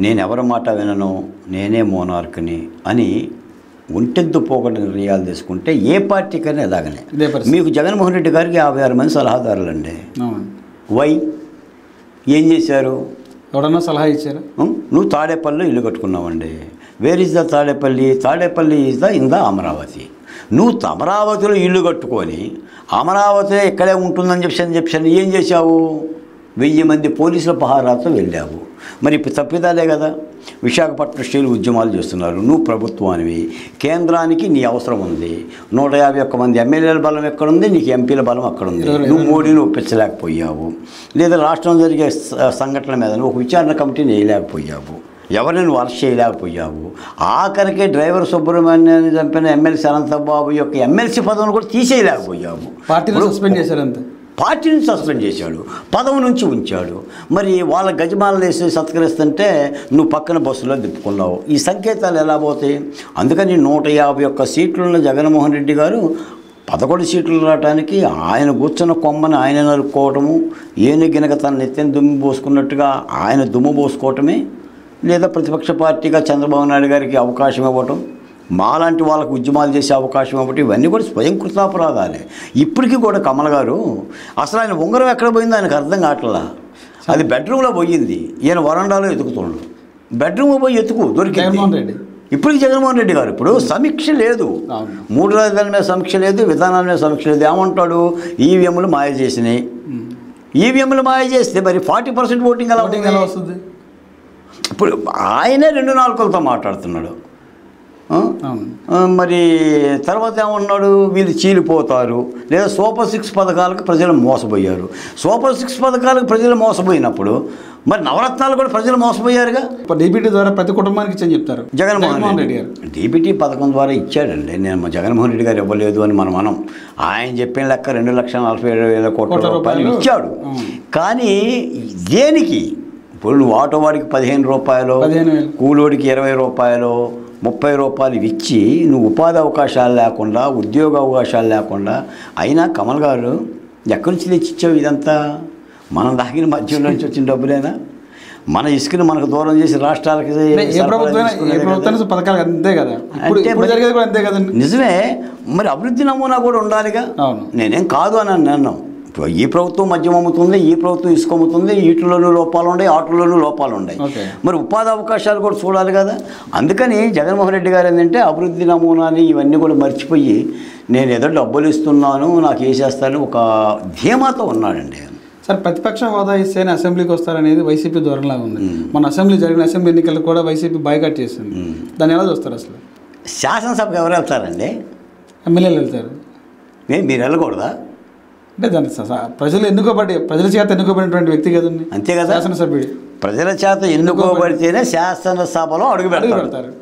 నేను ఎవరి మాట వినను, నేనే మోనార్క్ని అని ఒంటెద్దు పోగొట్టిన నిర్ణయాలు తీసుకుంటే ఏ పార్టీకైనా ఇలాగనే. మీకు జగన్మోహన్ రెడ్డి గారికి 56 మంది సలహాదారులండి. వై ఏం చేశారు? ఎవడన్నా సలహా ఇచ్చారు? నువ్వు తాడేపల్లిలో ఇల్లు కట్టుకున్నావండి. Where is the Tadepalli? Tadepalli is in the Amaravati. నువ్వు అమరావతిలో ఇల్లు కట్టుకొని అమరావతి ఇక్కడే ఉంటుందని చెప్పాను. ఏం చేశావు? 1000 మంది పోలీసుల పహారాతో వెళ్ళావు. మరి ఇప్పుడు తప్పిదాలే కదా. విశాఖపట్నం స్టీల్ ఉద్యమాలు చేస్తున్నారు. నువ్వు ప్రభుత్వానివి, కేంద్రానికి నీ అవసరం ఉంది. 151 మంది ఎమ్మెల్యేల బలం ఎక్కడుంది, నీకు ఎంపీల బలం అక్కడుంది. నువ్వు మోడీని ఒప్పించలేకపోయావు, లేదా రాష్ట్రంలో జరిగే సంఘటనల మీద ఒక విచారణ కమిటీని వేయలేకపోయావు, ఎవరిని నువ్వు అరెస్ట్ చేయలేకపోయావు. ఆఖరికి డ్రైవర్ సుబ్రహ్మణ్యాన్ని చంపిన ఎమ్మెల్సీ అనంతబాబు యొక్క ఎమ్మెల్సీ పదవిని కూడా తీసేయలేకపోయావు. పార్టీని సస్పెండ్ చేశారంతే. పార్టీని సస్పెండ్ చేశాడు, పదవి నుంచి ఉంచాడు. మరి వాళ్ళ గజమాలను వేసి సత్కరిస్తుంటే నువ్వు పక్కన బస్సులో తిప్పుకున్నావు. ఈ సంకేతాలు ఎలా పోతాయి? అందుకని 151 సీట్లున్న జగన్మోహన్ రెడ్డి గారు 11 సీట్లు రావడానికి ఆయన కూర్చున్న కొమ్మని ఆయన నరుక్కోవటము, ఏనుగినక తన నెత్తిని దుమ్ము పోసుకున్నట్టుగా ఆయన దుమ్ము పోసుకోవటమే, లేదా ప్రతిపక్ష పార్టీగా చంద్రబాబు నాయుడు గారికి అవకాశం ఇవ్వటం, మాలాంటి వాళ్ళకు ఉద్యమాలు చేసే అవకాశం ఇవ్వటం, ఇవన్నీ కూడా స్వయం కృతాపరాధాలే. ఇప్పటికీ కూడా కమల్ గారు అసలు ఆయన ఉంగరం ఎక్కడ పోయిందో ఆయనకు అర్థం కావట్లా. అది బెడ్రూమ్లో పోయింది, ఈయన వరండాలో ఎతుకుతున్నాడు. బెడ్రూమ్లో పోయి ఎతుకు దొరికింది. ఇప్పటికి జగన్మోహన్ రెడ్డి గారు ఇప్పుడు సమీక్ష లేదు, 3 రాజధానుల మీద సమీక్ష లేదు, విధానాల మీద సమీక్ష లేదు. ఏమంటాడు? ఈవీఎంలు మాయ చేసినాయి. ఈవీఎంలు మాయ చేస్తే మరి 40% ఓటింగ్ ఎలా వస్తుంది? ఇప్పుడు ఆయనే 2 నాలుకలతో మాట్లాడుతున్నాడు. మరి తర్వాత ఏమన్నాడు? వీళ్ళు చీలిపోతారు, లేదా సూపర్ 6 పథకాలకు ప్రజలు మోసపోయారు. సూపర్ 6 పథకాలకు ప్రజలు మోసపోయినప్పుడు మరి నవరత్నాలు కూడా ప్రజలు మోసపోయారుగా. డీబీటీ ద్వారా ప్రతి కుటుంబానికి ఇచ్చని చెప్తారు జగన్మోహన్ రెడ్డి గారు. డీబీటీ పథకం ద్వారా ఇచ్చాడండి. నేను జగన్మోహన్ రెడ్డి గారు ఇవ్వలేదు అని మనం ఆయన చెప్పిన లెక్క 2,47,000 కోట్ల రూపాయలు ఇచ్చాడు. కానీ దేనికి? ఇప్పుడు నువ్వు ఆటో వాడికి 15 రూపాయలు, కూలోడికి 20 రూపాయలు, 30 రూపాయలు ఇచ్చి నువ్వు ఉపాధి అవకాశాలు లేకుండా, ఉద్యోగ అవకాశాలు లేకుండా, అయినా కమల్ గారు ఎక్కడి నుంచి తెచ్చిచ్చావు ఇదంతా? మనం దాగిన మధ్యలో నుంచి వచ్చిన డబ్బులేనా? మన ఇసుకను మనకు దూరం చేసి రాష్ట్రాలకి పథకాలు అంతే కదా. నిజమే, మరి అభివృద్ధి నమూనా కూడా ఉండాలిగా. నేనేం కాదు అని అన్నాను. ఈ ప్రభుత్వం మద్యం అమ్ముతుంది, ఈ ప్రభుత్వం ఇసుక అమ్ముతుంది, వీటిలోనూ లోపాలు ఉన్నాయి, ఆటల్లోనూ లోపాలు ఉన్నాయి. మరి ఉపాధి అవకాశాలు కూడా చూడాలి కదా. అందుకని జగన్మోహన్ రెడ్డి గారు ఏంటంటే అభివృద్ధి నమూనాని ఇవన్నీ కూడా మర్చిపోయి నేను ఏదో డబ్బులు ఇస్తున్నాను, నాకు వేసేస్తాను ఒక ధీమాతో ఉన్నాడండి. సార్, ప్రతిపక్ష హోదా ఇస్తేనే అసెంబ్లీకి వస్తారనేది వైసీపీ ధోరణిలాగా ఉంది. మన జరిగిన అసెంబ్లీ ఎన్నికలు కూడా వైసీపీ బాయ్కాట్ చేసింది. దాన్ని ఎలా చూస్తారు? అసలు శాసనసభకు ఎవరు వెళ్తారండి? ఎమ్మెల్యేలు వెళ్తారు. మీరు వెళ్ళకూడదా? అంటే దాన్ని ప్రజల చేత ఎన్నుకోబడినటువంటి వ్యక్తి కదండి. అంతే కదా, శాసనసభ్యుడు. ప్రజల చేత ఎన్నుకోబడితేనే శాసనసభలో అడుగు పెడతారు.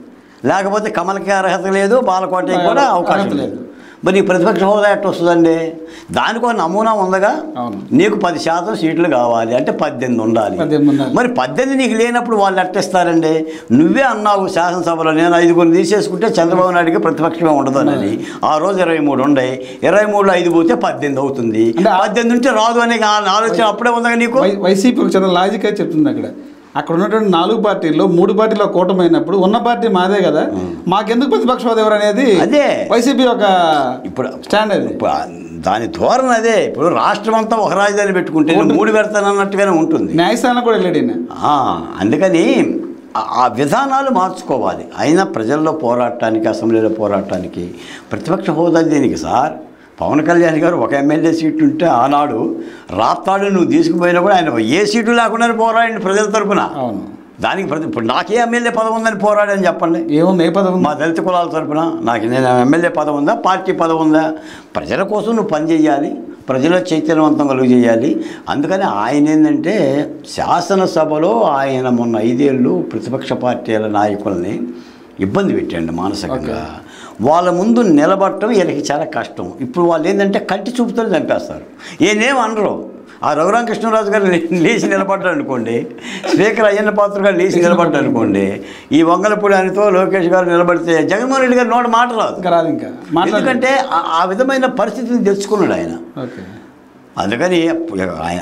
లేకపోతే కమల్కి అర్హత లేదు, బాలకోటకి కూడా అవకాశం లేదు. మరి ప్రతిపక్ష హోదా ఎట్లా వస్తుందండి? దానికి ఒక నమూనా ఉందగా. నీకు 10% సీట్లు కావాలి అంటే 18 ఉండాలి. మరి 18 నీకు లేనప్పుడు వాళ్ళు ఎట్టిస్తారండి? నువ్వే అన్నావు శాసనసభలో, నేను 5 తీసేసుకుంటే చంద్రబాబు నాయుడికి ప్రతిపక్షమే ఉండదని. ఆ రోజు 23 ఉన్నాయి, 23లో 5 పోతే 18 అవుతుంది. 18 ఉంటే రాదు అనే ఆలోచన అప్పుడే ఉందగా నీకు. వైసీపీ ఒక చిన్న లాజిక్ అయితే చెప్తుంది. అక్కడ ఉన్నటువంటి 4 పార్టీల్లో 3 పార్టీలో కూటమైనప్పుడు ఉన్న పార్టీ మాదే కదా, మాకెందుకు ప్రతిపక్ష హోదా ఎవరు అనేది అదే వైసీపీ ఒక ఇప్పుడు స్టాండ్. అది దాని ధోరణి అదే. ఇప్పుడు రాష్ట్రం అంతా ఒక రాజధాని పెట్టుకుంటే 3 పెడతానన్నట్టుగానే ఉంటుంది. న్యాయస్థానం కూడా వెళ్ళాడు. అందుకని ఆ విధానాలు మార్చుకోవాలి. అయినా ప్రజల్లో పోరాటానికి, అసెంబ్లీలో పోరాటానికి ప్రతిపక్ష హోదా దేనికి సార్? పవన్ కళ్యాణ్ గారు ఒక ఎమ్మెల్యే సీటు ఉంటే ఆనాడు రాత్తాడు నువ్వు తీసుకుపోయినా కూడా ఆయన ఏ సీటు లేకుండా పోరాడండి ప్రజల తరపున. దానికి ఇప్పుడు నాకే ఎమ్మెల్యే పదవి ఉందని పోరాడని చెప్పండి. ఏముంది? ఏ పదవి? మా దళిత కులాల తరపున నేను ఎమ్మెల్యే పదవి ఉందా, పార్టీ పదవి ఉందా? ప్రజల కోసం నువ్వు పనిచేయాలి, ప్రజల చైతన్యవంతం కలుగు చేయాలి. అందుకని ఆయన ఏంటంటే శాసనసభలో ఆయన మొన్న 5 ఏళ్ళు ప్రతిపక్ష పార్టీల నాయకుల్ని ఇబ్బంది పెట్టండి మానసికంగా. వాళ్ళ ముందు నిలబడటం వీళ్ళకి చాలా కష్టం. ఇప్పుడు వాళ్ళు ఏంటంటే కంటి చూపుతో చంపేస్తారు. ఏనేం అనరు. ఆ రఘురామకృష్ణరాజు గారు లేచి నిలబడ్డారు అనుకోండి, స్పీకర్ అయ్యన్న పాత్ర గారు లేచి నిలబడ్డారు అనుకోండి, ఈ వంగలపూడి ఆయనతో లోకేష్ గారు నిలబడితే జగన్మోహన్ రెడ్డి గారు నోట మాట రాదు. ఎందుకంటే ఆ విధమైన పరిస్థితిని తెచ్చుకున్నాడు ఆయన. అందుకని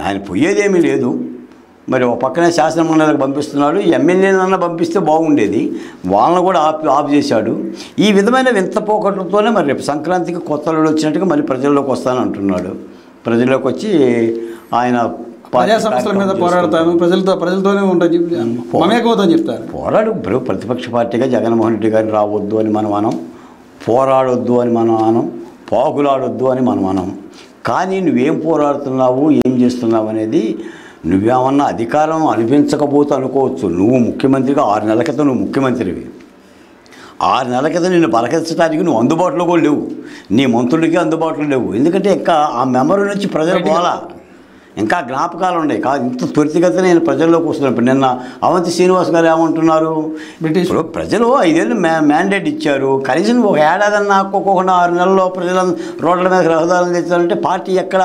ఆయన పోయేదేమీ లేదు. మరి ఒక పక్కనే శాసనమండలికి పంపిస్తున్నాడు, ఎమ్మెల్యేలన్నా పంపిస్తే బాగుండేది, వాళ్ళని కూడా ఆఫ్ చేశాడు. ఈ విధమైన వింత పోకట్లతోనే మరి రేపు సంక్రాంతికి కొత్త అల్లుడు వచ్చినట్టుగా మళ్ళీ ప్రజల్లోకి వస్తానంటున్నాడు. ప్రజల్లోకి వచ్చి ఆయన ప్రజా సమస్యల మీద పోరాడతాను, ప్రజలతోనే ఉంటాను మమేకమవుతాను చెప్తారు. ప్రతిపక్ష పార్టీగా జగన్మోహన్ రెడ్డి గారు రావద్దు అని మనం అనం, పోరాడొద్దు అని మనం అనం, పాకులాడొద్దు అని మనం అనం. కానీ నువ్వేం పోరాడుతున్నావు, ఏం చేస్తున్నావు అనేది నువ్వేమన్నా అధికారం అనిపించకపోతే అనుకోవచ్చు. నువ్వు ముఖ్యమంత్రిగా 6 నెలల క్రితం నువ్వు ముఖ్యమంత్రివి. 6 నెలల క్రితం నిన్ను పలకరించడానికి నువ్వు అందుబాటులో కూడా లేవు, నీ మంత్రులకి అందుబాటులో లేవు. ఎందుకంటే ఇంకా ఆ మెమరీ నుంచి ప్రజలు పోలా, ఇంకా జ్ఞాపకాలు ఉన్నాయి. కాదు ఇంత త్వరితగతిన నేను ప్రజల్లోకి వస్తున్నాను. ఇప్పుడు నిన్న అవంతి శ్రీనివాస్ గారు ఏమంటున్నారు, ఇప్పుడు ప్రజలు 5 ఏళ్ళు మ్యాండేట్ ఇచ్చారు, కనీసం ఒక ఏడాదన్నా ఆక్కోకుండా 6 నెలల్లో ప్రజల రోడ్ల మీద రహదారులు తెచ్చారంటే పార్టీ ఎక్కడ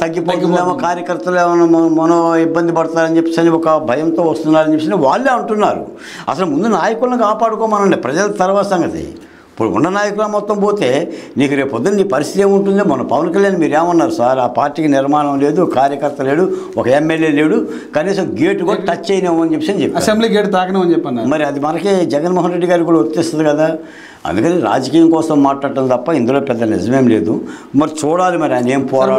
తగ్గిపోతుందేమో, కార్యకర్తలు ఏమైనా మనో ఇబ్బంది పడతారని చెప్పేసి ఒక భయంతో వస్తున్నారని చెప్పేసి వాళ్ళే అంటున్నారు. అసలు ముందు నాయకులను కాపాడుకోమనండి, ప్రజల తర్వాత సంగతి. ఇప్పుడు ఉన్న నాయకులు మొత్తం పోతే నీకు రేపు పొద్దున్న నీ పరిస్థితి ఏముంటుందో. మన పవన్ కళ్యాణ్ మీరు ఏమన్నారు సార్, ఆ పార్టీకి నిర్మాణం లేదు, కార్యకర్త లేడు, ఒక ఎమ్మెల్యే లేడు, కనీసం గేటు కూడా టచ్ చేయలేము అని చెప్పి అసెంబ్లీ గేట్ తాకనేమని చెప్పాను. మరి అది మనకి జగన్మోహన్ రెడ్డి గారికి కూడా వచ్చేస్తుంది కదా. అందుకని రాజకీయం కోసం మాట్లాడటం తప్ప ఇందులో పెద్ద నిజమేం లేదు. మరి చూడాలి మరి ఆయన ఏం పోరాడు